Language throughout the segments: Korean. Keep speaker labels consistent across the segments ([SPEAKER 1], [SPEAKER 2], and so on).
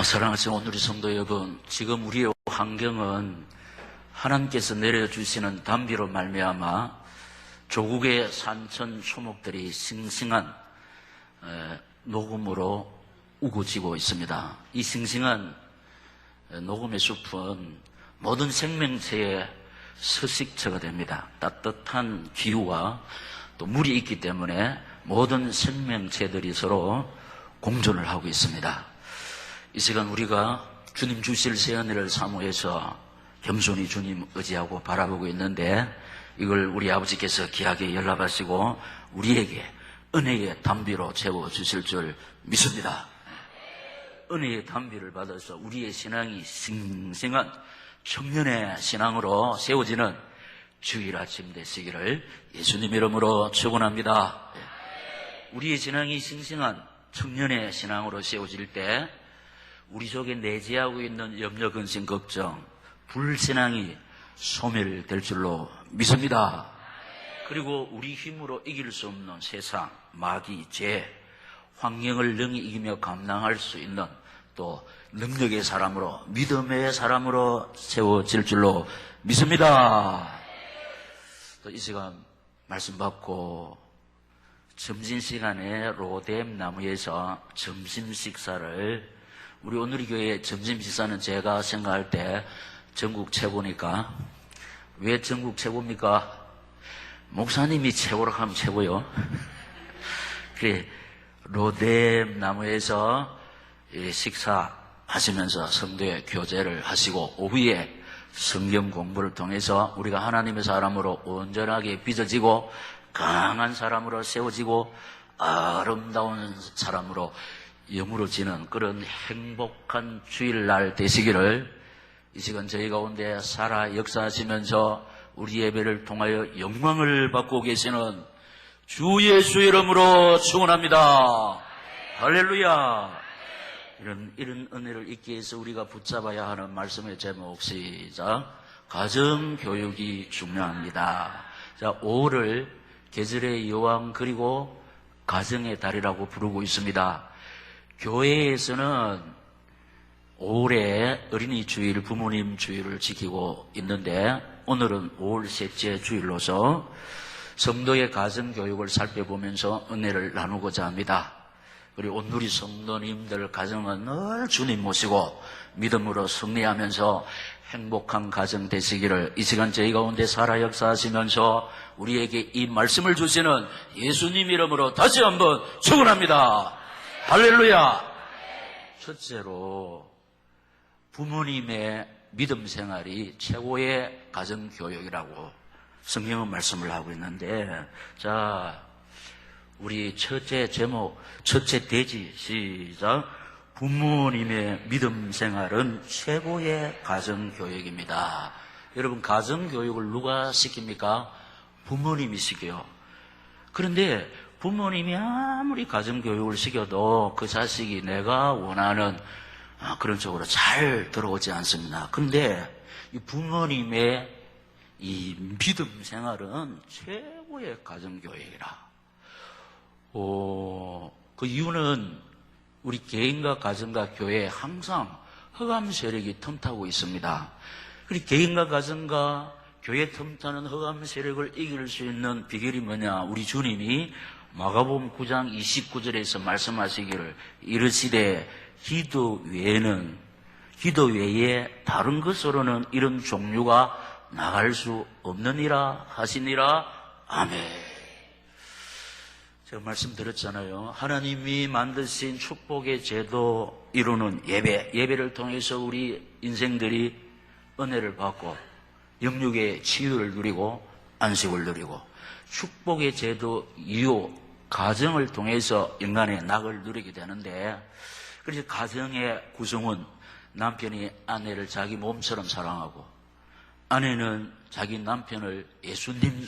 [SPEAKER 1] 사랑하시는 오늘의 성도 여러분, 지금 우리의 환경은 하나님께서 내려주시는 단비로 말미암아 조국의 산천 초목들이 싱싱한 녹음으로 우거지고 있습니다. 이 싱싱한 녹음의 숲은 모든 생명체의 서식처가 됩니다. 따뜻한 기후와 또 물이 있기 때문에 모든 생명체들이 서로 공존을 하고 있습니다. 이 시간 우리가 주님 주실 새 은혜를 사모해서 겸손히 주님 의지하고 바라보고 있는데, 이걸 우리 아버지께서 귀하게 연락하시고 우리에게 은혜의 단비로 채워주실 줄 믿습니다. 은혜의 단비를 받아서 우리의 신앙이 싱싱한 청년의 신앙으로 세워지는 주일 아침 되시기를 예수님 이름으로 축원합니다. 우리의 신앙이 싱싱한 청년의 신앙으로 세워질 때 우리 속에 내재하고 있는 염려, 근심, 걱정, 불신앙이 소멸될 줄로 믿습니다. 그리고 우리 힘으로 이길 수 없는 세상, 마귀, 죄, 환경을 능히 이기며 감당할 수 있는 또 능력의 사람으로, 믿음의 사람으로 세워질 줄로 믿습니다. 또 이 시간 말씀 받고 점심시간에 로뎀 나무에서 점심 식사를, 우리 오늘의 교회 점심 식사는 제가 생각할 때 전국 최고니까. 왜 전국 최고입니까? 목사님이 최고라고 하면 최고요. 그래, 로뎀 나무에서 식사하시면서 성도의 교제를 하시고 오후에 성경 공부를 통해서 우리가 하나님의 사람으로 온전하게 빚어지고 강한 사람으로 세워지고 아름다운 사람으로 영으로지는 그런 행복한 주일날 되시기를 이 시간 저희 가운데 살아 역사하시면서 우리 예배를 통하여 영광을 받고 계시는 주 예수 이름으로 축원합니다. 할렐루야. 이런 은혜를 잊기 위해서 우리가 붙잡아야 하는 말씀의 제목, 시작. 가정교육이 중요합니다. 자, 5월을 계절의 여왕 그리고 가정의 달이라고 부르고 있습니다. 교회에서는 5월에 어린이 주일, 부모님 주일을 지키고 있는데, 오늘은 5월 셋째 주일로서 성도의 가정교육을 살펴보면서 은혜를 나누고자 합니다. 그리고 오늘 우리 성도님들 가정은 늘 주님 모시고 믿음으로 승리하면서 행복한 가정 되시기를 이 시간 저희 가운데 살아 역사하시면서 우리에게 이 말씀을 주시는 예수님 이름으로 다시 한번 축원합니다. 할렐루야. 첫째로 부모님의 믿음 생활이 최고의 가정교육이라고 성경은 말씀을 하고 있는데, 자, 우리 첫째 제목, 첫째 대지, 시작. 부모님의 믿음 생활은 최고의 가정교육입니다. 여러분, 가정교육을 누가 시킵니까? 부모님이 시켜요. 그런데 부모님이 아무리 가정교육을 시켜도 그 자식이 내가 원하는 그런 쪽으로 잘 들어오지 않습니다. 그런데 이 부모님의 이 믿음 생활은 최고의 가정교육이라. 그 이유는 우리 개인과 가정과 교회에 항상 흑암 세력이 틈타고 있습니다. 그리고 개인과 가정과 교회 틈타는 흑암 세력을 이길 수 있는 비결이 뭐냐? 우리 주님이 마가복음 9장 29절에서 말씀하시기를 이르시되 기도 외에 다른 것으로는 이런 종류가 나갈 수 없느니라 하시니라. 아멘. 제가 말씀드렸잖아요. 하나님이 만드신 축복의 제도 이루는 예배를 통해서 우리 인생들이 은혜를 받고 영육의 치유를 누리고 안식을 누리고, 축복의 제도 이후 가정을 통해서 인간의 낙을 누리게 되는데, 그래서 가정의 구성은 남편이 아내를 자기 몸처럼 사랑하고, 아내는 자기 남편을 예수님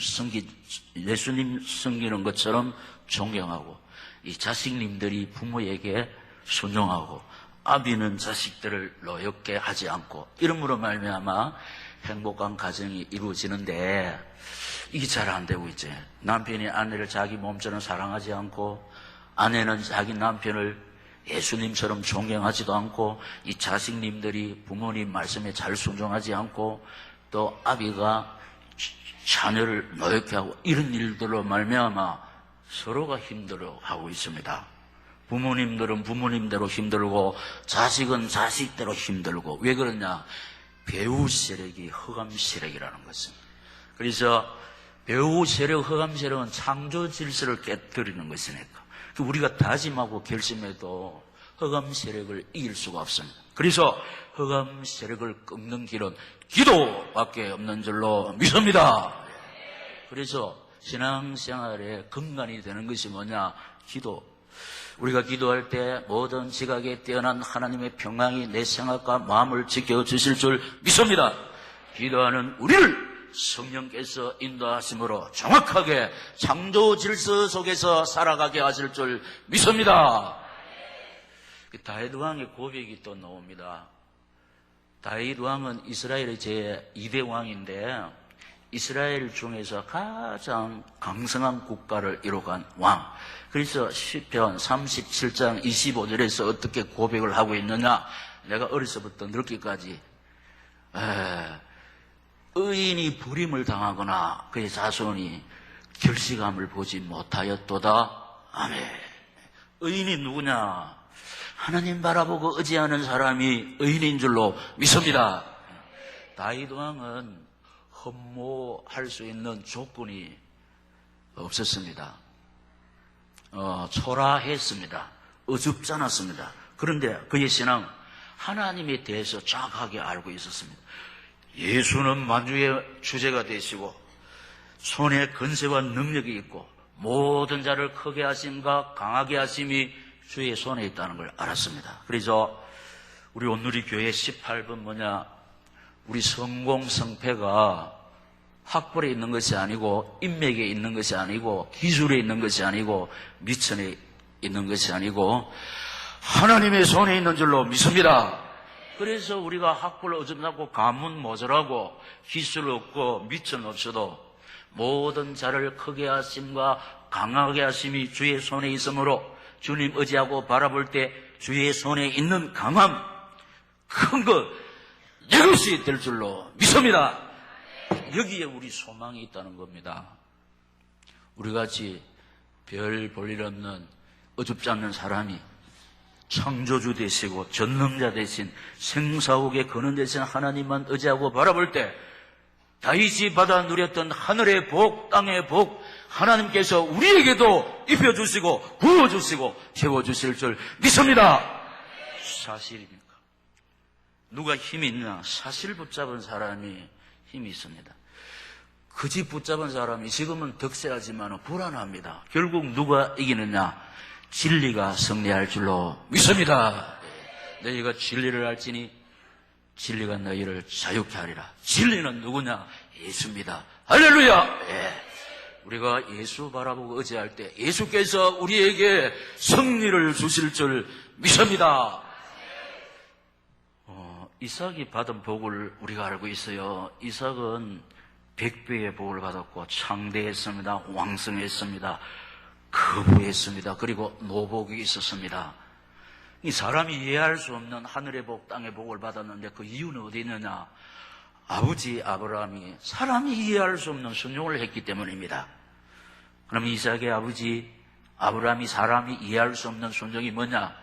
[SPEAKER 1] 섬기는 것처럼 존경하고, 이 자식님들이 부모에게 순종하고, 아비는 자식들을 노엽게 하지 않고, 이름으로 말미암아 행복한 가정이 이루어지는데, 이게 잘 안 되고 있지. 남편이 아내를 자기 몸처럼 사랑하지 않고, 아내는 자기 남편을 예수님처럼 존경하지도 않고 이 자식님들이 부모님 말씀에 잘 순종하지 않고 또 아비가 자녀를 노엽게 하고 이런 일들로 말미암아 서로가 힘들어하고 있습니다. 부모님들은 부모님대로 힘들고 자식은 자식대로 힘들고 왜 그러냐? 배후 세력이 흑암 세력이라는 것입니다. 그래서 배후 세력, 흑암 세력은 창조 질서를 깨뜨리는 것이니까 우리가 다짐하고 결심해도 흑암 세력을 이길 수가 없습니다. 그래서 흑암 세력을 꺾는 길은 기도밖에 없는 줄로 믿습니다. 그래서 신앙생활에 근간이 되는 것이 뭐냐? 기도. 우리가 기도할 때 모든 지각에 뛰어난 하나님의 평강이 내 생각과 마음을 지켜주실 줄 믿습니다. 기도하는 우리를 성령께서 인도하심으로 정확하게 창조 질서 속에서 살아가게 하실 줄 믿습니다. 다윗 왕의 고백이 또 나옵니다. 다윗 왕은 이스라엘의 제2대 왕인데 이스라엘 중에서 가장 강성한 국가를 이뤄간 왕. 그래서 시편 37장 25절에서 어떻게 고백을 하고 있느냐? 내가 어려서부터 늙기까지 의인이 불임을 당하거나 그의 자손이 결실감을 보지 못하였도다. 아멘. 의인이 누구냐? 하나님 바라보고 의지하는 사람이 의인인 줄로 믿습니다. 다윗 왕은 흠모할 수 있는 조건이 없었습니다. 초라했습니다. 어줍지 않았습니다. 그런데 그의 신앙 하나님에 대해서 정확하게 알고 있었습니다. 예수는 만주의 주제가 되시고 손에 권세와 능력이 있고 모든 자를 크게 하심과 강하게 하심이 주의 손에 있다는 걸 알았습니다. 그래서 우리 온누리 교회 18번 뭐냐? 우리 성공 성패가 학벌에 있는 것이 아니고 인맥에 있는 것이 아니고 기술에 있는 것이 아니고 미천에 있는 것이 아니고 하나님의 손에 있는 줄로 믿습니다. 그래서 우리가 학벌 어줍나고 가문 모자라고 기술 없고 미천 없어도 모든 자를 크게 하심과 강하게 하심이 주의 손에 있으므로 주님 의지하고 바라볼 때 주의 손에 있는 강함 큰 것 이것이 될 줄로 믿습니다. 여기에 우리 소망이 있다는 겁니다. 우리같이 별 볼 일 없는 어줍지 않는 사람이 창조주 되시고 전능자 되신 생사옥의 근원 되신 하나님만 의지하고 바라볼 때 다윗이 받아 누렸던 하늘의 복, 땅의 복 하나님께서 우리에게도 입혀주시고 부어주시고 채워주실 줄 믿습니다. 사실입니까? 누가 힘이 있냐? 사실 붙잡은 사람이 힘이 있습니다. 거짓 붙잡은 사람이 지금은 득세하지만 불안합니다. 결국 누가 이기느냐? 진리가 승리할 줄로 믿습니다. 너희가 진리를 알지니 진리가 너희를 자유케 하리라. 진리는 누구냐? 예수입니다. 할렐루야. 우리가 예수 바라보고 의지할 때 예수께서 우리에게 승리를 주실 줄 믿습니다. 이삭이 받은 복을 우리가 알고 있어요. 이삭은 100배의 복을 받았고 창대했습니다. 왕성했습니다. 거부했습니다. 그리고 노복이 있었습니다. 이 사람이 이해할 수 없는 하늘의 복, 땅의 복을 받았는데 그 이유는 어디 있느냐? 아버지 아브라함이 사람이 이해할 수 없는 순종을 했기 때문입니다. 그럼 이삭의 아버지 아브라함이 사람이 이해할 수 없는 순종이 뭐냐?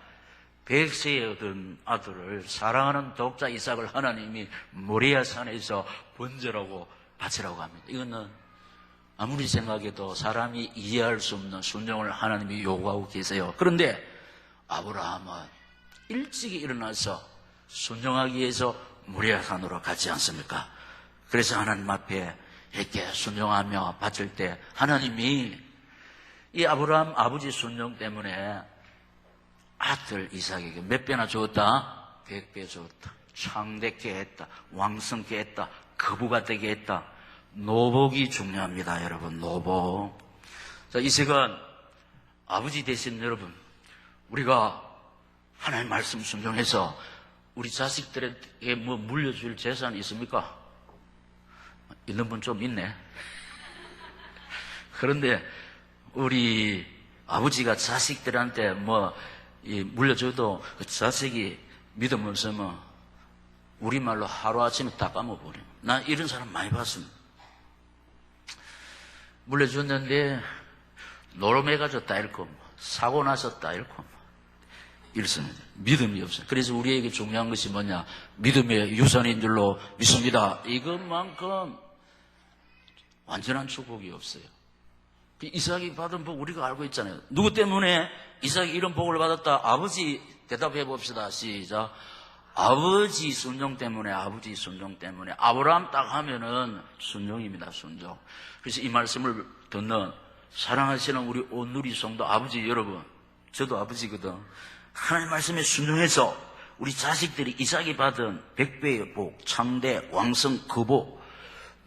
[SPEAKER 1] 100세에 얻은 아들을 사랑하는 독자 이삭을 하나님이 모리아 산에서 번제라고 바치라고 합니다. 이거는 아무리 생각해도 사람이 이해할 수 없는 순종을 하나님이 요구하고 계세요. 그런데 아브라함은 일찍이 일어나서 순종하기 위해서 모리아 산으로 갔지 않습니까? 그래서 하나님 앞에 이렇게 순종하며 바칠 때 하나님이 이 아브라함 아버지 순종 때문에 아들 이삭에게 몇 배나 주었다? 100배 주었다. 창대케 했다. 왕성케 했다. 거부가 되게 했다. 노복이 중요합니다, 여러분. 노복. 자, 이 시간 아버지 되신 여러분, 우리가 하나님 말씀 순종해서 우리 자식들에게 뭐 물려줄 재산이 있습니까? 있는 분 좀 있네. 그런데 우리 아버지가 자식들한테 뭐 물려줘도 그 자식이 믿음 없으면 우리말로 하루아침에 다 까먹어버려. 난 이런 사람 많이 봤습니다. 물려줬는데 노름해가지고 다 잃고 사고 나서 다 잃고 이렇습니다. 믿음이 없어요. 그래서 우리에게 중요한 것이 뭐냐? 믿음의 유산인 줄로 믿습니다. 이것만큼 완전한 축복이 없어요. 이삭이 받은 복 우리가 알고 있잖아요. 누구 때문에 이삭이 이런 복을 받았다? 아버지 대답해 봅시다. 시작. 아버지 순종 때문에, 아버지 순종 때문에. 아브라함 딱 하면은 순종입니다, 순종. 그래서 이 말씀을 듣는 사랑하시는 우리 온누리 성도 아버지 여러분, 저도 아버지거든. 하나님 말씀에 순종해서 우리 자식들이 이삭이 받은 100배의 복, 창대, 왕성, 거복,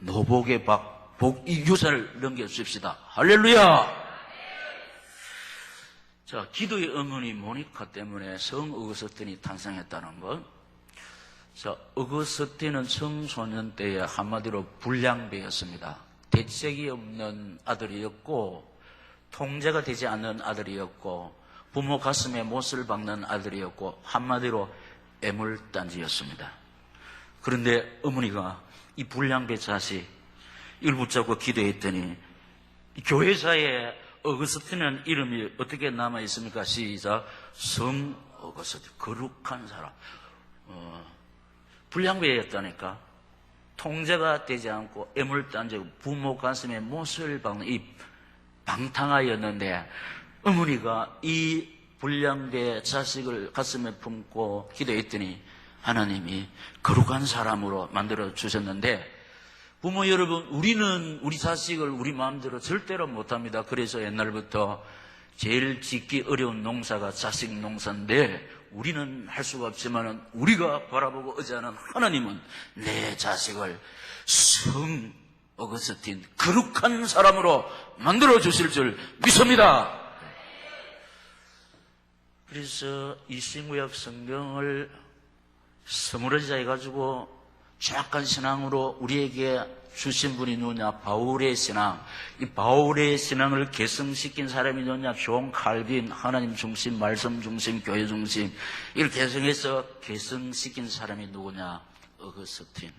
[SPEAKER 1] 노복의 복, 이 유산을 넘겨주십시다. 할렐루야! 자, 기도의 어머니 모니카 때문에 성 어거스틴이 탄생했다는 것. 자, 어거스틴은 청소년 때에 한마디로 불량배였습니다. 대책이 없는 아들이었고, 통제가 되지 않는 아들이었고, 부모 가슴에 못을 박는 아들이었고, 한마디로 애물단지였습니다. 그런데 어머니가 이 불량배 자식, 이걸 붙잡고 기도했더니, 교회사에 어거스틴은 이름이 어떻게 남아있습니까? 시작. 성 어거스틴. 거룩한 사람. 불량배였다니까. 통제가 되지 않고 애물단지고 부모 가슴에 못을 박는 이 방탕아였는데 어머니가 이 불량배 자식을 가슴에 품고 기도했더니 하나님이 거룩한 사람으로 만들어 주셨는데 부모 여러분, 우리는 우리 자식을 우리 마음대로 절대로 못합니다. 그래서 옛날부터 제일 짓기 어려운 농사가 자식 농사인데 우리는 할 수가 없지만 우리가 바라보고 의지하는 하나님은 내 자식을 성 어거스틴 거룩한 사람으로 만들어 주실 줄 믿습니다. 그래서 이 신구약 성경을 스무러지자 해가지고 정확한 신앙으로 우리에게 주신 분이 누구냐? 바울의 신앙. 이 바울의 신앙을 개성시킨 사람이 누구냐? 존 칼빈, 하나님 중심, 말씀 중심, 교회 중심. 이걸 개성시킨 사람이 누구냐? 어거스틴.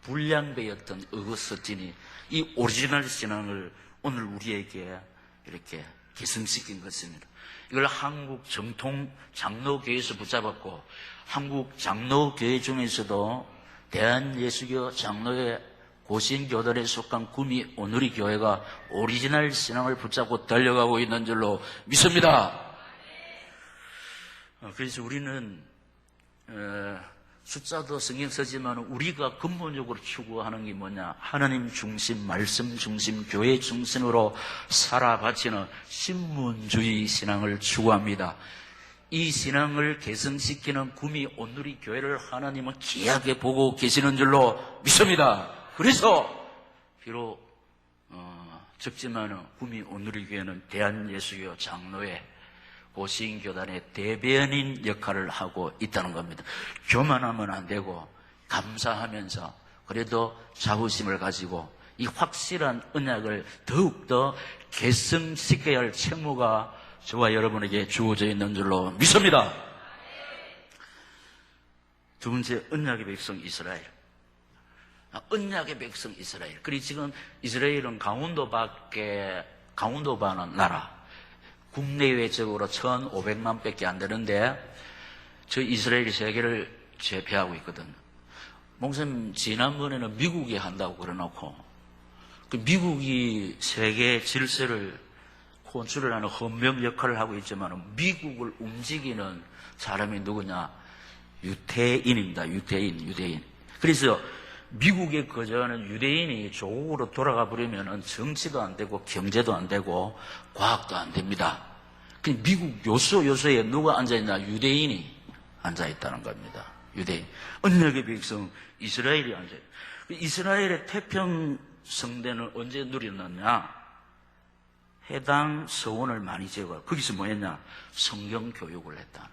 [SPEAKER 1] 불량배였던 어거스틴이 이 오리지널 신앙을 오늘 우리에게 이렇게 개성시킨 것입니다. 이걸 한국 정통 장로교회에서 붙잡았고, 한국 장로교회 중에서도 대한예수교 장로회 고신교단에 속한 구미 오누리 교회가 오리지널 신앙을 붙잡고 달려가고 있는 줄로 믿습니다. 그래서 우리는 숫자도 신경 쓰지만 우리가 근본적으로 추구하는 게 뭐냐? 하나님 중심, 말씀 중심, 교회 중심으로 살아바치는 신문주의 신앙을 추구합니다. 이 신앙을 개성시키는 구미 온누리 교회를 하나님은 귀하게 보고 계시는 줄로 믿습니다. 그래서 비록 적지만 구미 온누리 교회는 대한예수교 장로회 고신교단의 대변인 역할을 하고 있다는 겁니다. 교만하면 안 되고 감사하면서 그래도 자부심을 가지고 이 확실한 언약을 더욱더 개성시켜야 할 책무가 저와 여러분에게 주어져 있는 줄로 믿습니다. 두 번째, 언약의 백성 이스라엘. 언약의 백성 이스라엘. 그리고 지금 이스라엘은 강원도반은 나라. 국내외적으로 1,500만 밖에 안 되는데 저 이스라엘이 세계를 제패하고 있거든. 목사님 지난번에는 미국이 한다고 그래놓고 그 미국이 세계 질서를 컨트롤 하는 헌병 역할을 하고 있지만 미국을 움직이는 사람이 누구냐? 유대인입니다. 유대인. 그래서 미국에 거주하는 유대인이 조국으로 돌아가 버리면 정치도 안 되고 경제도 안 되고 과학도 안 됩니다. 미국 요소에 누가 앉아있나? 유대인이 앉아있다는 겁니다. 유대인. 언약의 백성 이스라엘이 앉아있다. 이스라엘의 태평성대는 언제 누렸느냐? 해당 서원을 많이 제거하고 거기서 뭐 했냐? 성경 교육을 했다.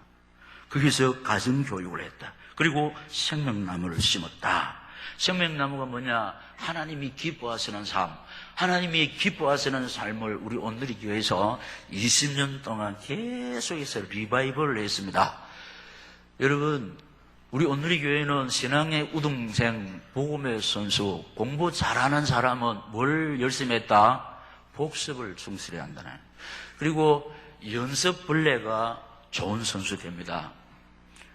[SPEAKER 1] 거기서 가정 교육을 했다. 그리고 생명나무를 심었다. 생명나무가 뭐냐? 하나님이 기뻐하시는 삶, 하나님이 기뻐하시는 삶을 우리 온누리 교회에서 20년 동안 계속해서 리바이벌을 했습니다. 여러분, 우리 온누리 교회는 신앙의 우등생, 복음의 선수, 공부 잘하는 사람은 뭘 열심히 했다? 복습을 충실히 한다는. 그리고 연습 벌레가 좋은 선수 됩니다.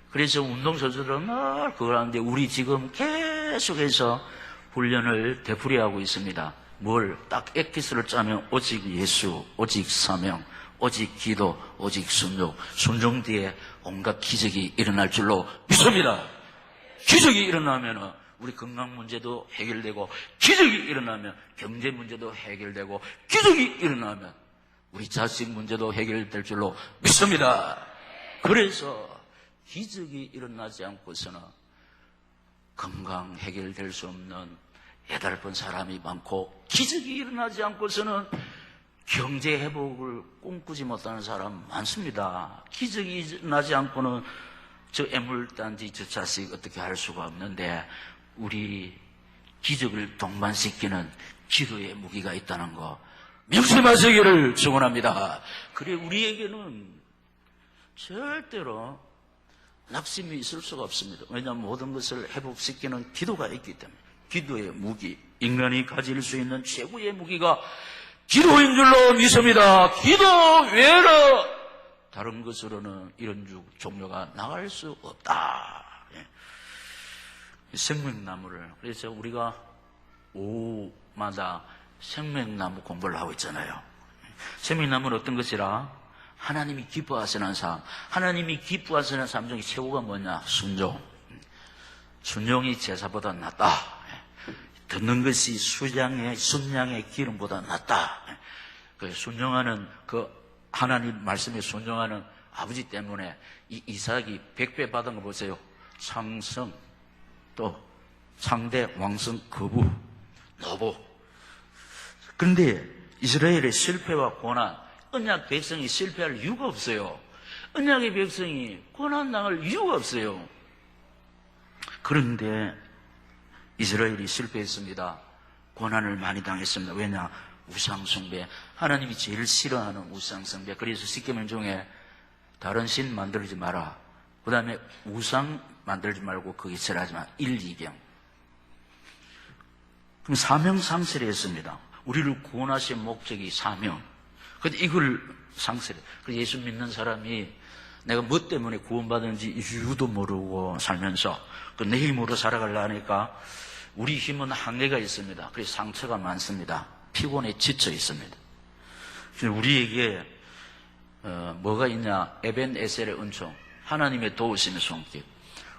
[SPEAKER 1] 그래서 운동선수들은 늘 그걸 하는데 우리 지금 계속해서 훈련을 되풀이하고 있습니다. 뭘? 딱 엑기스를 짜면 오직 예수, 오직 사명, 오직 기도, 오직 순종. 순종 뒤에 온갖 기적이 일어날 줄로 믿습니다. 기적이 일어나면 우리 건강 문제도 해결되고, 기적이 일어나면 경제 문제도 해결되고, 기적이 일어나면 우리 자식 문제도 해결될 줄로 믿습니다. 그래서 기적이 일어나지 않고서는 건강 해결될 수 없는 애달픈 사람이 많고, 기적이 일어나지 않고서는 경제 회복을 꿈꾸지 못하는 사람 많습니다. 기적이 일어나지 않고는 저 애물단지 저 자식 어떻게 할 수가 없는데, 우리 기적을 동반시키는 기도의 무기가 있다는 거 명심하시기를 축원합니다. 그래, 우리에게는 절대로 낙심이 있을 수가 없습니다. 왜냐하면 모든 것을 회복시키는 기도가 있기 때문에. 기도의 무기, 인간이 가질 수 있는 최고의 무기가 기도인 줄로 믿습니다. 기도 외로 다른 것으로는 이런 종류가 나갈 수 없다. 생명나무를, 그래서 우리가 오후마다 생명나무 공부를 하고 있잖아요. 생명나무는 어떤 것이라? 하나님이 기뻐하시는 삶. 하나님이 기뻐하시는 삶 중에 최고가 뭐냐? 순종. 순종이 제사보다 낫다. 듣는 것이 순양의 기름보다 낫다. 그 순종하는, 그 하나님 말씀에 순종하는 아버지 때문에 이 이삭이 100배 받은 거 보세요. 창성, 또 상대, 왕성, 거부, 노보. 그런데 이스라엘의 실패와 고난, 언약 백성이 실패할 이유가 없어요. 언약의 백성이 고난 당할 이유가 없어요. 그런데 이스라엘이 실패했습니다. 고난을 많이 당했습니다. 왜냐? 우상숭배. 하나님이 제일 싫어하는 우상숭배. 그래서 십계명 중에 다른 신 만들지 마라. 그 다음에 우상 만들지 말고 거기 절하지 마. 1, 2병. 그럼 사명 상실을 했습니다. 우리를 구원하신 목적이 사명. 근데 이걸 상실해. 그래서 예수 믿는 사람이 내가 뭐 때문에 구원받은지 이유도 모르고 살면서 내 힘으로 살아가려니까 우리 힘은 한계가 있습니다. 그래서 상처가 많습니다. 피곤에 지쳐 있습니다. 우리에게 뭐가 있냐? 에벤에셀의 은총, 하나님의 도우심의 손길.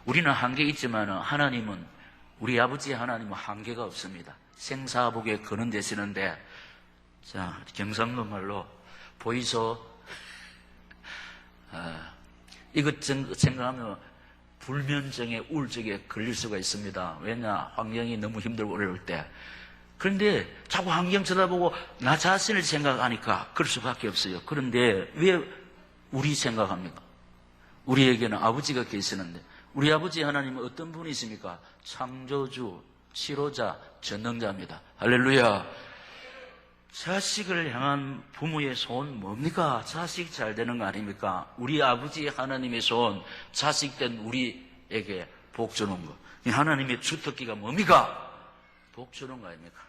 [SPEAKER 1] 우리는 한계 있지만 하나님은, 우리 아버지 하나님은 한계가 없습니다. 생사복에 거는 되시는데, 자, 경상도 말로 보이소. 이것 생각하면 불면증에 우울증에 걸릴 수가 있습니다. 왜냐? 환경이 너무 힘들고 어려울 때. 그런데 자꾸 환경 쳐다보고 나 자신을 생각하니까 그럴 수밖에 없어요. 그런데 왜 우리 생각합니까? 우리에게는 아버지가 계시는데, 우리 아버지 하나님은 어떤 분이십니까? 창조주, 치료자, 전능자입니다. 할렐루야. 자식을 향한 부모의 소원 뭡니까? 자식 잘 되는 거 아닙니까? 우리 아버지 하나님의 소원, 자식된 우리에게 복 주는 거. 하나님의 주특기가 뭡니까? 복 주는 거 아닙니까?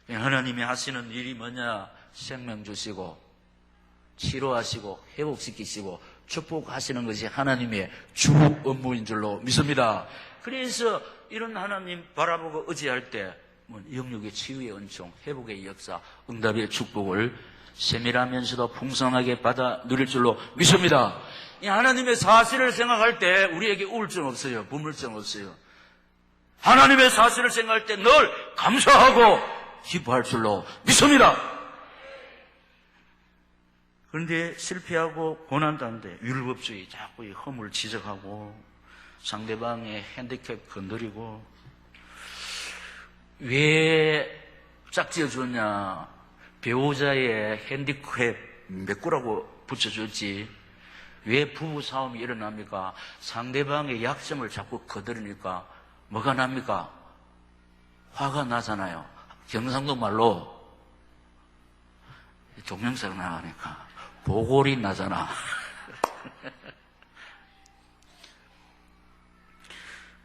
[SPEAKER 1] 하나님이 하시는 일이 뭐냐? 생명 주시고, 치료하시고, 회복시키시고, 축복하시는 것이 하나님의 주 업무인 줄로 믿습니다. 그래서 이런 하나님 바라보고 의지할 때 영육의 치유의 은총, 회복의 역사, 응답의 축복을 세밀하면서도 풍성하게 받아 누릴 줄로 믿습니다. 이 하나님의 사실을 생각할 때 우리에게 우울증 없어요. 부물증 없어요. 하나님의 사실을 생각할 때 늘 감사하고 기뻐할 줄로 믿습니다. 그런데 실패하고 고난당한데 율법주의, 자꾸 허물 지적하고 상대방의 핸디캡 건드리고, 왜 짝지어 줬냐? 배우자의 핸디캡 메꾸라고 붙여줬지. 왜 부부싸움이 일어납니까? 상대방의 약점을 자꾸 거드리니까 뭐가 납니까? 화가 나잖아요. 경상도 말로 동영상 나가니까 보골이 나잖아.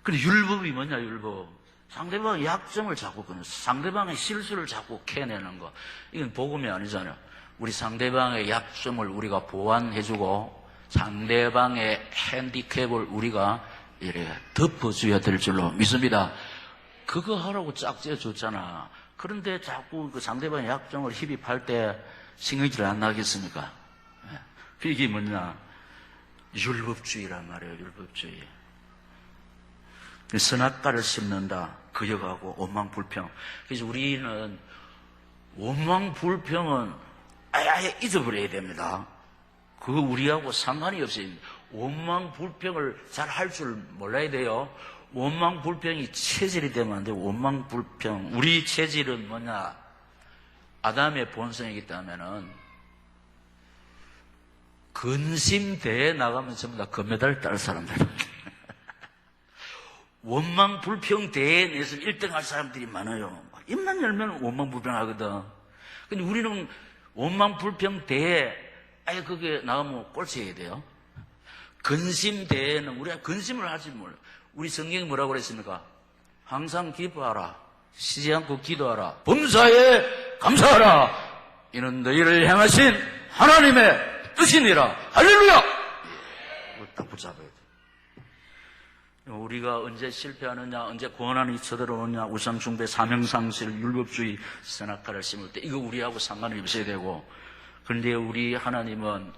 [SPEAKER 1] 근데 율법이 뭐냐, 율법. 상대방의 약점을 자꾸 끊어, 상대방의 실수를 자꾸 캐내는 거. 이건 복음이 아니잖아요. 우리 상대방의 약점을 우리가 보완해주고 상대방의 핸디캡을 우리가 이렇게 덮어줘야 될 줄로 믿습니다. 그거 하라고 짝지어줬잖아. 그런데 자꾸 그 상대방의 약점을 힙입할 때 신경질 안 나겠습니까? 이게 뭐냐? 율법주의란 말이에요, 율법주의. 선악과를 심는다, 거역하고 원망불평. 그래서 우리는 원망불평은 아예 잊어버려야 됩니다. 그거 우리하고 상관이 없어요. 원망불평을 잘 할 줄 몰라야 돼요. 원망불평이 체질이 되면 안 돼요. 원망불평. 우리 체질은 뭐냐? 아담의 본성이기 때문에는 근심대에 나가면 전부 다 금메달 딸 사람들. 원망불평대에 내서 1등 할 사람들이 많아요. 입만 열면 원망불평하거든. 근데 우리는 원망불평대에 아예 그게 나가면 꼴찌해야 돼요. 근심대에는 우리가 근심을 하지 몰라. 우리 성경이 뭐라고 그랬습니까? 항상 기뻐하라. 쉬지 않고 기도하라. 범사에 감사하라. 이는 너희를 향하신 하나님의 뜻이니라. 할렐루야! 이걸 딱 붙잡아야 돼. 우리가 언제 실패하느냐, 언제 고난이 쳐들어오느냐, 우상숭배, 사명상실, 율법주의, 선악과를 심을 때 이거 우리하고 상관이 없어야 되고, 그런데 우리 하나님은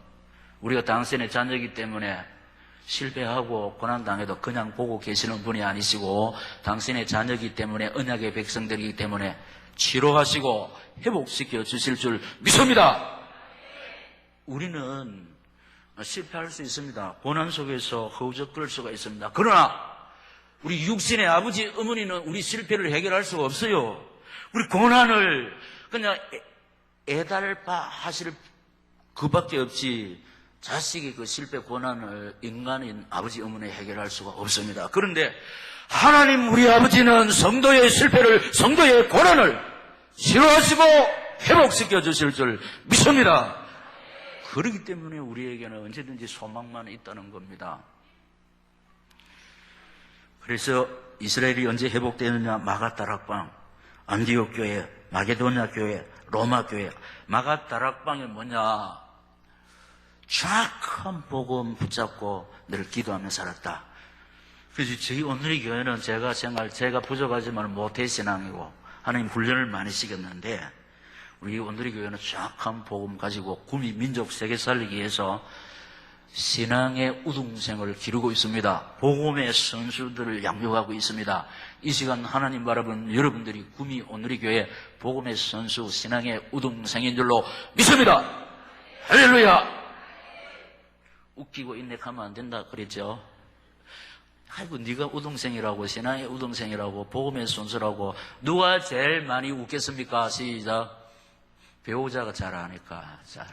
[SPEAKER 1] 우리가 당신의 자녀이기 때문에 실패하고 고난당해도 그냥 보고 계시는 분이 아니시고 당신의 자녀이기 때문에 언약의 백성들이기 때문에 치료하시고 회복시켜 주실 줄 믿습니다. 우리는 실패할 수 있습니다. 고난 속에서 허우적거릴 수가 있습니다. 그러나 우리 육신의 아버지 어머니는 우리 실패를 해결할 수가 없어요. 우리 고난을 그냥 애달파 하실 그밖에 없지 자식의 그 실패 고난을 인간인 아버지 어머니 해결할 수가 없습니다. 그런데 하나님 우리 아버지는 성도의 실패를, 성도의 고난을 치료하시고 회복시켜 주실 줄 믿습니다. 그렇기 때문에 우리에게는 언제든지 소망만 있다는 겁니다. 그래서 이스라엘이 언제 회복되느냐? 마가다락방, 안디옥 교회, 마게도냐 교회, 로마 교회. 마가다락방이 뭐냐? 정확한 복음 붙잡고 늘 기도하며 살았다. 그래서 저희 오늘의 교회는 제가 부족하지만 모태신앙이고 하나님 훈련을 많이 시켰는데 우리 오늘의 교회는 정확한 복음 가지고 구미 민족 세계 살리기 위해서 신앙의 우등생을 기르고 있습니다. 복음의 선수들을 양육하고 있습니다. 이 시간 하나님 바라본 여러분들이 구미 오늘의 교회 복음의 선수, 신앙의 우등생인 줄로 믿습니다. 할렐루야! 웃기고 인내하면 안 된다 그랬죠. 아이고 네가 우등생이라고, 신앙의 우등생이라고, 복음의 선수라고 누가 제일 많이 웃겠습니까? 시작. 배우자가 잘 아니까. 잘.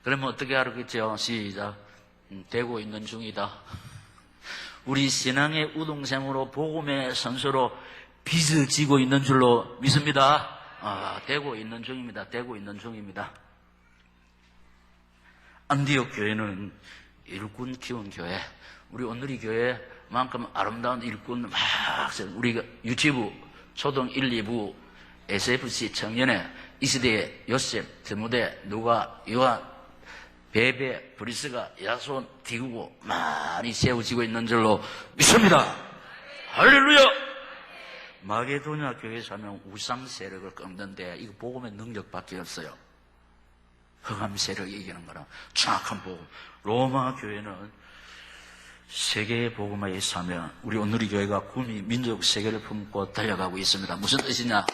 [SPEAKER 1] 그러면 어떻게 알았겠죠? 시작. 되고 있는 중이다. 우리 신앙의 우등생으로 복음의 선수로 빚어지고 있는 줄로 믿습니다. 되고 있는 중입니다. 되고 있는 중입니다. 안디옥 교회는 일꾼 키운 교회. 우리 오늘의 교회만큼 아름다운 일꾼 막 우리가 유치부, 초등 1, 2부, SFC 청년회, 이 시대에 요셉, 드무데, 누가, 요한, 베베, 브리스가, 야손, 디구고 많이 세워지고 있는 줄로 믿습니다. 할렐루야! 마게도냐 교회에서 하면 우상 세력을 꺾는데 이거 복음의 능력밖에 없어요. 흑암 세력이 이기는 거라. 정확한 복음. 로마 교회는 세계의 복음화에 서면 우리 오늘의 교회가 구미 민족 세계를 품고 달려가고 있습니다. 무슨 뜻이냐?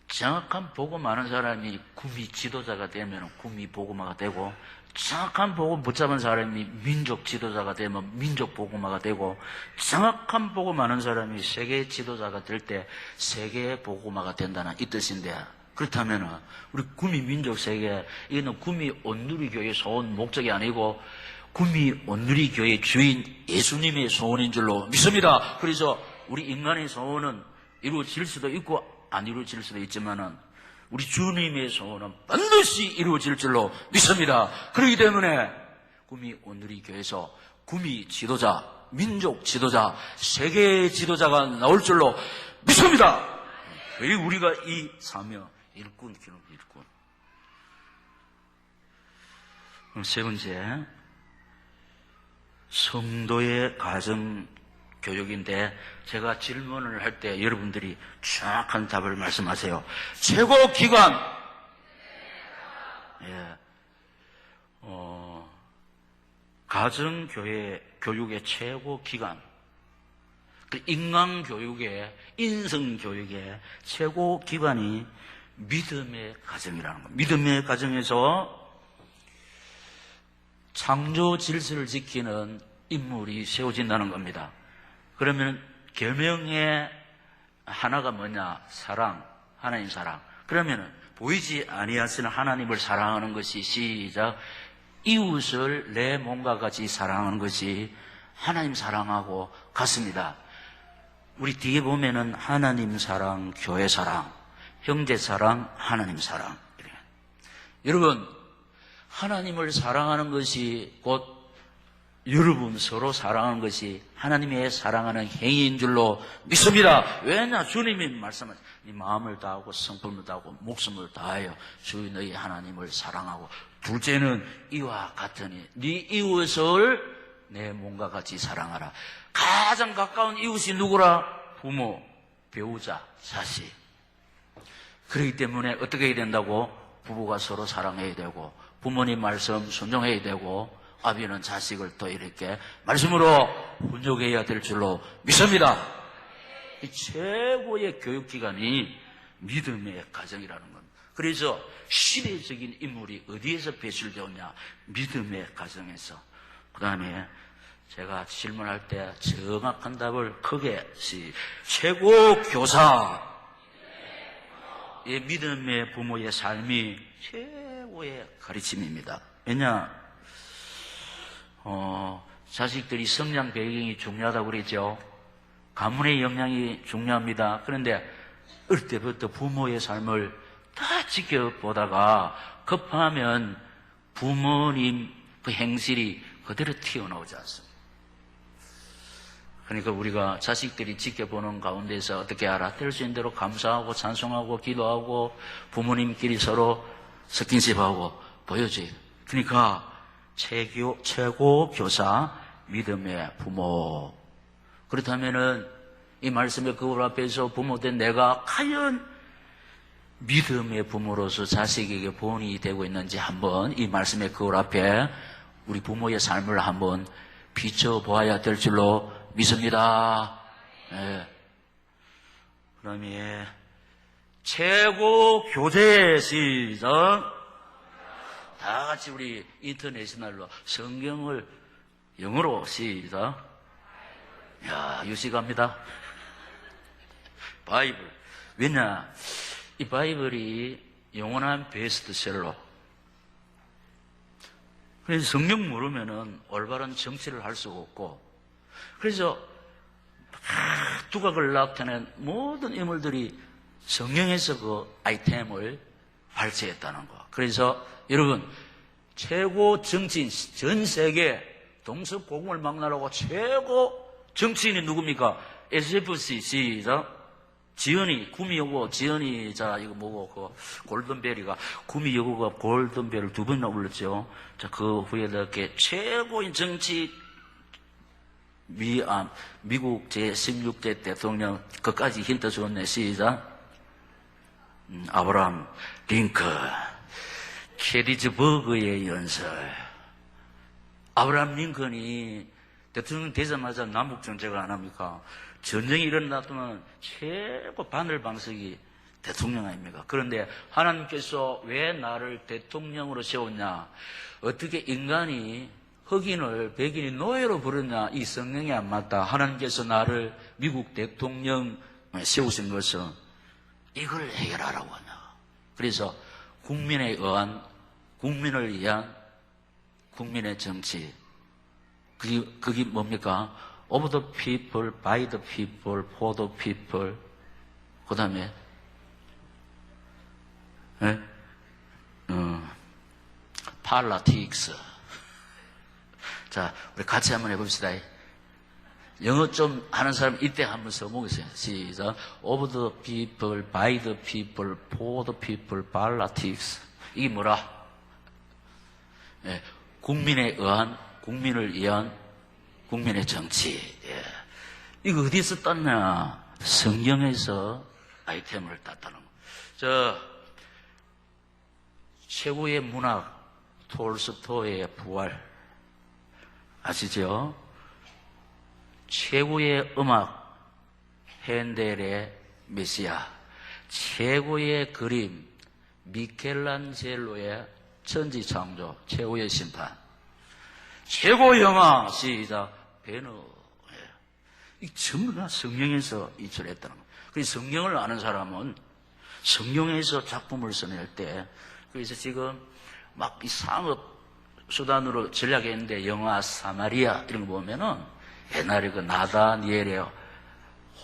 [SPEAKER 1] 정확한 복음 아는 사람이 구미 지도자가 되면 구미 복음화가 되고, 정확한 복음 붙잡은 사람이 민족 지도자가 되면 민족 복음화가 되고, 정확한 복음 아는 사람이 세계 지도자가 될 때 세계 복음화가 된다는 이 뜻인데, 그렇다면 우리 구미 민족 세계, 이거는 구미 온누리 교회의 소원 목적이 아니고 구미 온누리 교회의 주인 예수님의 소원인 줄로 믿습니다. 그래서 우리 인간의 소원은 이루어질 수도 있고 안 이루어질 수도 있지만은 우리 주님의 소원은 반드시 이루어질 줄로 믿습니다. 그렇기 때문에 구미 온누리 교회에서 구미 지도자, 민족 지도자, 세계 지도자가 나올 줄로 믿습니다. 왜 우리가 이 사명 일꾼 기록 일꾼. 그럼 세 번째, 성도의 가정 교육인데 제가 질문을 할 때 여러분들이 정확한 답을 말씀하세요. 최고 기관, 가정 교육의 최고 기관, 인간 교육의 인성 교육의 최고 기관이 믿음의 가정이라는 겁니다. 믿음의 가정에서 창조 질서를 지키는 인물이 세워진다는 겁니다. 그러면 계명의 하나가 뭐냐? 사랑, 하나님 사랑. 그러면 보이지 아니하시는 하나님을 사랑하는 것이 시작. 이웃을 내 몸과 같이 사랑하는 것이 하나님 사랑하고 같습니다. 우리 뒤에 보면은 하나님 사랑, 교회 사랑, 형제 사랑, 하나님 사랑. 여러분, 하나님을 사랑하는 것이 곧 여러분 서로 사랑하는 것이 하나님의 사랑하는 행위인 줄로 믿습니다. 왜냐? 주님이 말씀하신 네 마음을 다하고 성품을 다하고 목숨을 다하여 주의 너희 하나님을 사랑하고 둘째는 이와 같으니 네 이웃을 내 몸과 같이 사랑하라. 가장 가까운 이웃이 누구라? 부모, 배우자, 자식. 그렇기 때문에 어떻게 해야 된다고? 부부가 서로 사랑해야 되고 부모님 말씀 순종해야 되고 아비는 자식을 또 이렇게 말씀으로 훈육해야 될 줄로 믿습니다. 이 최고의 교육기관이 믿음의 가정이라는 겁니다. 그래서 시대적인 인물이 어디에서 배출되었냐? 믿음의 가정에서. 그 다음에 제가 질문할 때 정확한 답을 크게 최고 교사, 이 믿음의 부모의 삶이 최고의 가르침입니다. 왜냐? 자식들이 성장 배경이 중요하다고 그랬죠. 가문의 영향이 중요합니다. 그런데 어릴 때부터 부모의 삶을 다 지켜보다가 급하면 부모님 그 행실이 그대로 튀어나오지 않습니다. 그러니까 우리가 자식들이 지켜보는 가운데서 어떻게 알아? 될 수 있는 대로 감사하고 찬송하고 기도하고 부모님끼리 서로 스킨십하고 보여줘요. 그러니까 최고 교사, 믿음의 부모. 그렇다면은 이 말씀의 그울 앞에서 부모된 내가 과연 믿음의 부모로서 자식에게 본이 되고 있는지 한번 이 말씀의 그울 앞에 우리 부모의 삶을 한번 비춰보아야 될 줄로 믿습니다. 네. 그 다음에 최고 교재 시작. 다 같이 우리 인터내셔널로 성경을 영어로 시작. 야, 유식합니다. 바이블. 왜냐? 이 바이블이 영원한 베스트셀러. 그래서 성경 모르면은 올바른 정치를 할 수가 없고, 그래서 두각을 나타낸 모든 인물들이 성경에서 그 아이템을 발췌했다는 거. 그래서 여러분, 최고 정치인, 전 세계 동서고금을 막론하고 최고 정치인이 누굽니까? SFC, 시작. 지연이, 구미 여고, 지연이, 자, 이거 뭐고, 그, 골든벨이가, 구미 여고가 골든벨을 2번이나 울렸죠. 자, 그 후에 이렇게 최고인 정치, 미국 제16대 대통령, 그까지 힌트 줬네, 시작. 아브라함 링컨, 게리즈버그의 연설. 아브라함 링컨이 대통령 되자마자 남북정책을 안 합니까? 전쟁이 일어났다면 최고 바늘 방석이 대통령 아닙니까? 그런데 하나님께서 왜 나를 대통령으로 세웠냐? 어떻게 인간이 흑인을 백인이 노예로 부르냐? 이 성경에 안 맞다. 하나님께서 나를 미국 대통령 세우신 것은 이걸 해결하라고 하냐? 그래서 국민에 의한, 국민을 위한 국민의 정치. 그게 뭡니까? of the people, by the people, for the people. 그 다음에, politics. 자, 우리 같이 한번 해봅시다. 영어 좀 하는 사람 이때 한번 써보겠어요. 시작. Of the people, by the people, for the people, politics. 이게 뭐라? 예, 국민에 의한, 국민을 위한, 국민의 정치. 예. 이거 어디서 땄냐? 성경에서 아이템을 땄다는 거. 최고의 문학, 톨스토이의 부활. 아시죠? 최고의 음악, 핸델의 메시아. 최고의 그림, 미켈란젤로의 천지창조, 최후의 심판. 최고 영화, 시작, 베너. 이 전부 다 성경에서 이출했다는 거예요. 그래서 성경을 아는 사람은 성경에서 작품을 써낼 때, 그래서 지금 막 이 상업 수단으로 전략했는데 영화 사마리아 이런 거 보면은 옛날에 그 나다니엘의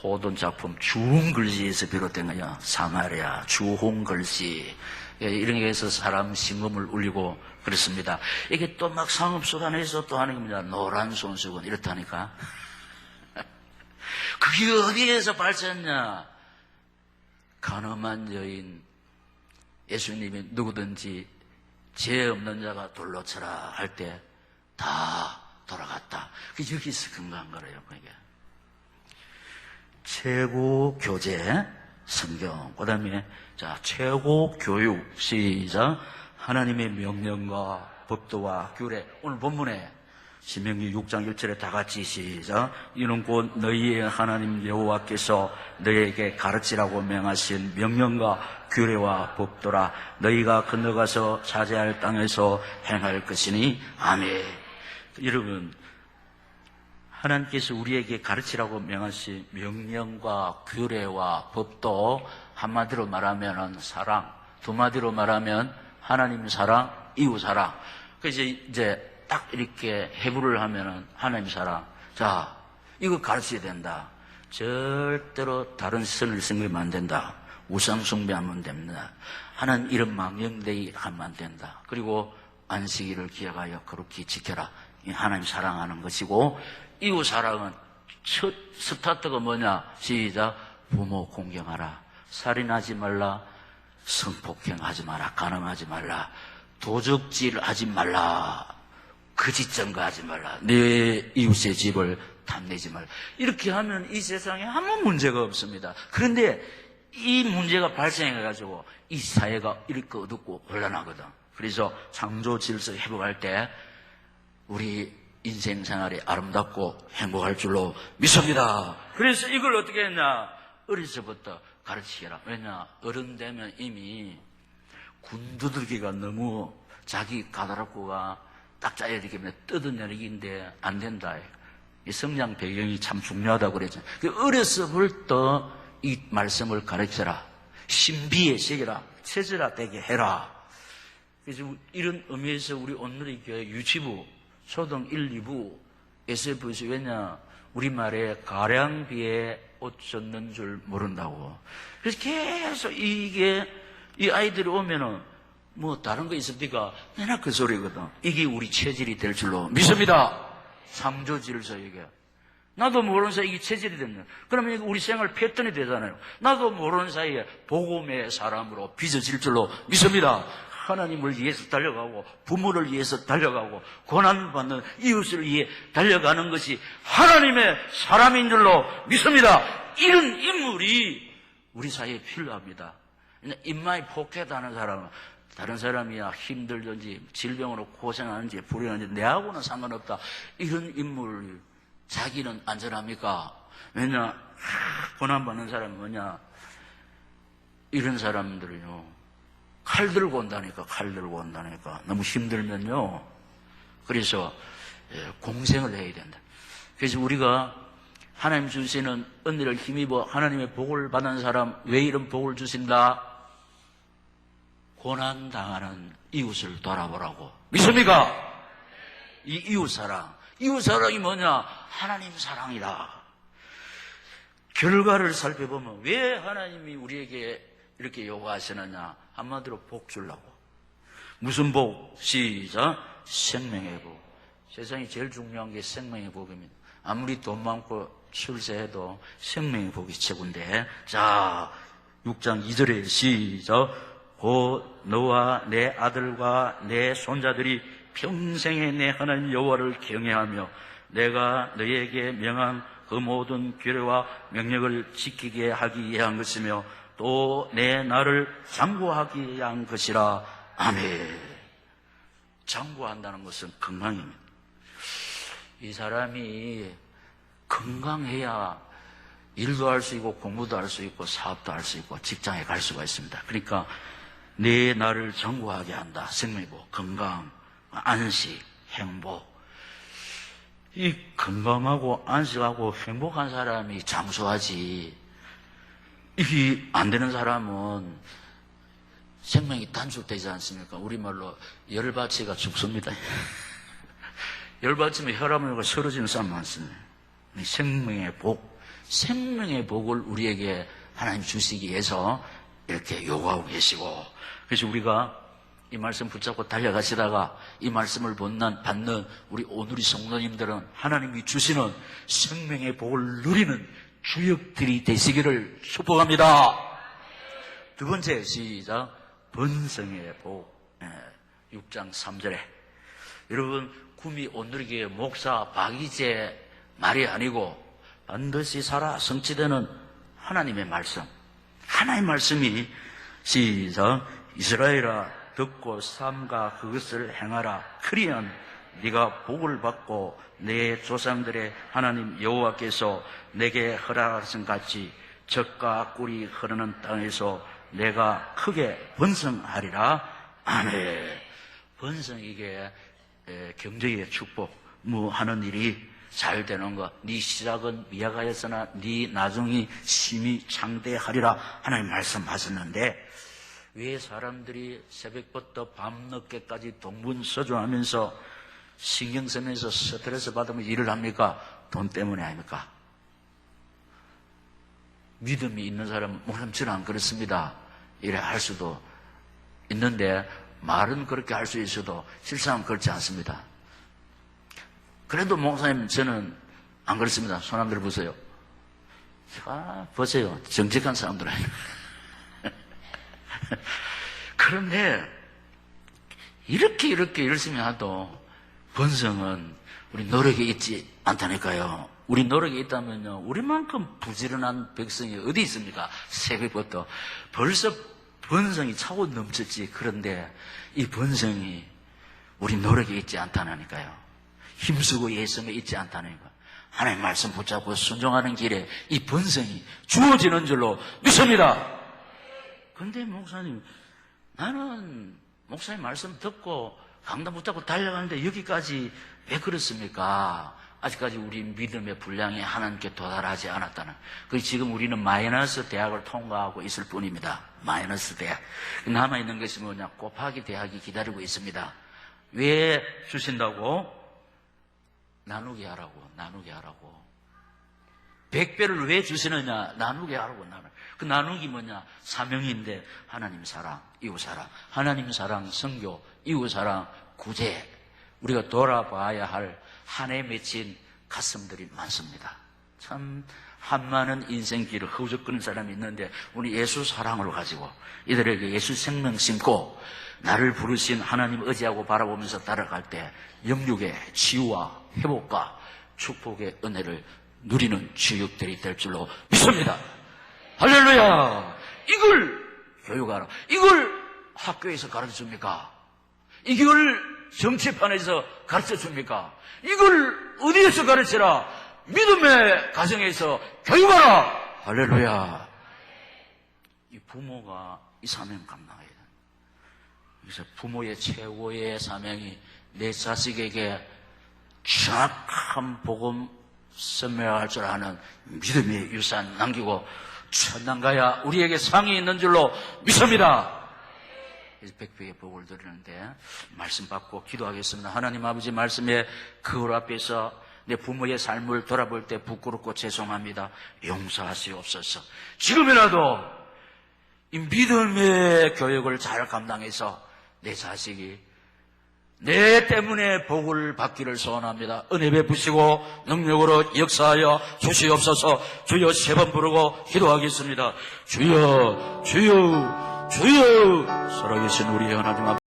[SPEAKER 1] 호돈 작품 주홍글씨에서 비롯된 거야. 사마리아, 주홍글씨. 이런 게 해서 사람 심금을 울리고 그렇습니다. 이게 또 막 상업수단에서 또 하는 겁니다. 노란 손수건 이렇다니까. 그게 어디에서 발생했냐? 가늠한 여인, 예수님이 누구든지 죄 없는 자가 돌로 쳐라 할 때 다 돌아갔다. 그게 여기서 근거한 거래요. 그게 최고 교재 성경. 그 다음에 자 최고 교육. 시작. 하나님의 명령과 법도와 규례. 오늘 본문에 신명기 6장 1절에 다 같이 시작. 이는 곧 너희의 하나님 여호와께서 너희에게 가르치라고 명하신 명령과 규례와 법도라. 너희가 건너가서 차지할 땅에서 행할 것이니. 아멘. 여러분, 하나님께서 우리에게 가르치라고 명하신 명령과 규례와 법도, 한마디로 말하면 사랑, 두마디로 말하면 하나님 사랑, 이웃 사랑. 그래서 이제 딱 이렇게 해부를 하면은 하나님 사랑. 자, 이거 가르쳐야 된다. 절대로 다른 선을 섬기면 안 된다. 우상 숭배하면 됩니다. 하나님 이름 망령되이 하면 안 된다. 그리고 안식일을 기억하여 거룩히 지켜라. 하나님 사랑하는 것이고, 이웃 사랑은 첫 스타트가 뭐냐? 시작. 부모 공경하라. 살인하지 말라. 성폭행하지 마라. 간음하지 말라. 도적질 하지 말라. 거짓 증거하지 말라. 내 이웃의 집을 탐내지 말라. 이렇게 하면 이 세상에 아무 문제가 없습니다. 그런데 이 문제가 발생해가지고 이 사회가 이렇게 어둡고 혼란하거든. 그래서 창조 질서 회복할 때 우리 인생 생활이 아름답고 행복할 줄로 믿습니다. 그래서 이걸 어떻게 했냐? 어려서부터 가르치라. 왜냐? 어른 되면 이미 군두들기가 너무 자기 가다롭고가 딱 짜야 되기 때문에 뜯어내리기인데 안 된다. 이 성장 배경이 참 중요하다고 그랬잖아요. 어려서부터 이 말씀을 가르쳐라. 신비에 새겨라. 체질화되게 해라. 그래서 이런 의미에서 우리 오늘의 교회 유치부, 초등 1, 2부, SF에서 왜냐? 우리말에 가량비에 옷 젖는 줄 모른다고. 그래서 계속 이 아이들이 오면은 뭐 다른 거 있습니까? 맨날 그 소리거든. 이게 우리 체질이 될 줄로 믿습니다. 창조 질서 이게. 나도 모르는 사이에 이게 체질이 됐네. 그러면 우리 생활 패턴이 되잖아요. 나도 모르는 사이에 복음의 사람으로 빚어질 줄로 믿습니다. 하나님을 위해서 달려가고 부모를 위해서 달려가고 고난을 받는 이웃을 위해 달려가는 것이 하나님의 사람인 줄로 믿습니다. 이런 인물이 우리 사이에 필요합니다. 입마에 폭해하는 사람은 다른 사람이야 힘들든지 질병으로 고생하는지 불행한지 내하고는 상관없다. 이런 인물 자기는 안전합니까? 왜냐? 고난받는 사람은 뭐냐? 이런 사람들은요 칼 들고 온다니까. 너무 힘들면요. 그래서 공생을 해야 된다. 그래서 우리가 하나님 주시는 은혜를 힘입어 하나님의 복을 받은 사람 왜 이런 복을 주신다? 고난당하는 이웃을 돌아보라고. 믿습니까? 이 이웃사랑. 이웃 사랑이 뭐냐? 하나님 사랑이다. 결과를 살펴보면 왜 하나님이 우리에게 이렇게 요구하시느냐? 한마디로 복 주려고. 무슨 복? 시작. 생명의 복. 세상에 제일 중요한 게 생명의 복입니다. 아무리 돈 많고 출세해도 생명의 복이 최고인데. 자, 6장 2절에 시작. 곧 너와 내 아들과 내 손자들이 평생에 내 하나님 여호와를 경외하며 내가 너에게 명한 그 모든 규례와 명령을 지키게 하기 위한 것이며 또 내 나를 장구하기 위한 것이라. 아멘. 장구한다는 것은 건강입니다. 이 사람이 건강해야 일도 할 수 있고 공부도 할 수 있고 사업도 할 수 있고 직장에 갈 수가 있습니다. 그러니까 내 나를 장구하게 한다. 생명복, 건강, 안식, 행복. 이 건강하고 안식하고 행복한 사람이 장수하지, 이게 안 되는 사람은 생명이 단축되지 않습니까? 우리말로 열받치가 죽습니다. 열받치면 혈압을 쓰러지는 사람 많습니다. 생명의 복, 생명의 복을 우리에게 하나님 주시기 위해서 이렇게 요구하고 계시고, 그래서 우리가 이 말씀 붙잡고 달려가시다가 이 말씀을 받는 우리 오누리 성도님들은 하나님이 주시는 생명의 복을 누리는 주역들이 되시기를 축복합니다. 두 번째, 시작. 번성의 복. 6장 3절에. 여러분, 구미 오누리교회 목사 박이재 말이 아니고 반드시 살아 성취되는 하나님의 말씀. 하나님의 말씀이 시작. 이스라엘아 듣고 삼가 그것을 행하라. 그리한 네가 복을 받고 내 조상들의 하나님 여호와께서 내게 허락하신 같이 젖과 꿀이 흐르는 땅에서 내가 크게 번성하리라. 아멘. 번성, 이게 경제의 축복, 하는 일이 잘 되는 것. 네 시작은 미약하였으나 네 나중이 심히 창대하리라 하나님 말씀하셨는데, 왜 사람들이 새벽부터 밤늦게까지 동분서주하면서 신경 쓰면서 스트레스 받으면 일을 합니까? 돈 때문에 아닙니까? 믿음이 있는 사람은 목사님 저는 안 그렇습니다 이래 할 수도 있는데, 말은 그렇게 할 수 있어도 실상은 그렇지 않습니다. 그래도 목사님 저는 안 그렇습니다. 손 한번 들어보세요. 보세요. 정직한 사람들 아니에요. 그런데 이렇게 열심히 해도 번성은 우리 노력에 있지 않다니까요. 우리 노력에 있다면요, 우리만큼 부지런한 백성이 어디 있습니까? 새벽부터 벌써 번성이 차고 넘쳤지. 그런데 이 번성이 우리 노력에 있지 않다니까요. 힘쓰고 애쓰며 있지 않다니까. 하나님 말씀 붙잡고 순종하는 길에 이 번성이 주어지는 줄로 믿습니다. 근데 목사님, 나는 목사님 말씀 듣고 강단 붙잡고 달려가는데 여기까지 왜 그렇습니까? 아직까지 우리 믿음의 분량이 하나님께 도달하지 않았다는. 그 지금 우리는 마이너스 대학을 통과하고 있을 뿐입니다. 마이너스 대학. 남아있는 것이 뭐냐? 곱하기 대학이 기다리고 있습니다. 왜 주신다고? 나누게 하라고. 100배를 왜 주시느냐? 나누게 하라고. 그 나누기 뭐냐? 사명인데, 하나님 사랑, 이웃 사랑. 하나님 사랑, 선교, 이웃 사랑, 구제. 우리가 돌아봐야 할 한 해 맺힌 가슴들이 많습니다. 참 한많은 인생길을 허우적거리는 사람이 있는데, 우리 예수 사랑으로 가지고 이들에게 예수 생명 심고 나를 부르신 하나님 의지하고 바라보면서 따라갈 때 영육의 치유와 회복과 축복의 은혜를 누리는 주역들이 될 줄로 믿습니다. 할렐루야. 이걸 교육하라. 이걸 학교에서 가르쳐줍니까? 이걸 정치판에서 가르쳐줍니까? 이걸 어디에서 가르치라? 믿음의 가정에서 교육하라. 할렐루야. 이 부모가 이 사명 감당해야 돼. 그래서 부모의 최고의 사명이 내 자식에게 정확한 복음 선명할 줄 아는 믿음의 유산 남기고 천당가야 우리에게 상이 있는 줄로 믿습니다. 백배의 복을 드리는데 말씀 받고 기도하겠습니다. 하나님 아버지 말씀에 거울 앞에서 내 부모의 삶을 돌아볼 때 부끄럽고 죄송합니다. 용서하시옵소서. 지금이라도 이 믿음의 교육을 잘 감당해서 내 자식이 내 때문에 복을 받기를 소원합니다. 은혜 베푸시고 능력으로 역사하여 주시옵소서. 주여 3번 부르고 기도하겠습니다. 주여 주여 주여. 살아계신 우리 하나님 아버지